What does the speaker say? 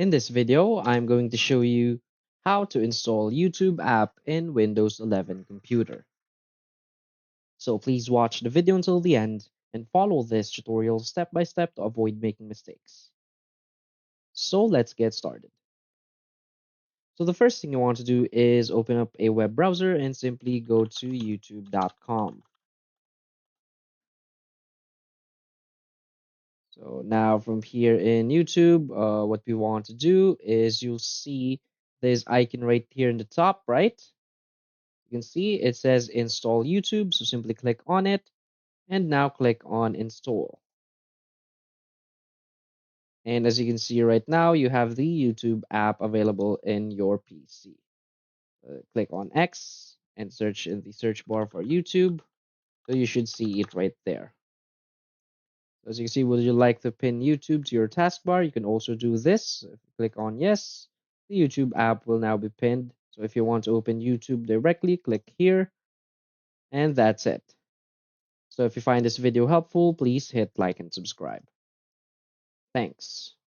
In this video, I'm going to show you how to install YouTube app in Windows 11 computer. So please watch the video until the end and follow this tutorial step by step to avoid making mistakes. So let's get started. So the first thing you want to do is open up a web browser and simply go to youtube.com. So now from here in YouTube, what we want to do is you'll see this icon right here in the top, right? You can see it says install YouTube, so simply click on it and now click on install. And as you can see right now, you have the YouTube app available in your PC. Click on X and search in the search bar for YouTube. So you should see it right there. As you can see, would you like to pin YouTube to your taskbar? You can also do this. If you click on yes, the YouTube app will now be pinned. So if you want to open YouTube directly, click here, and that's it. So if you find this video helpful, please hit like and subscribe. Thanks.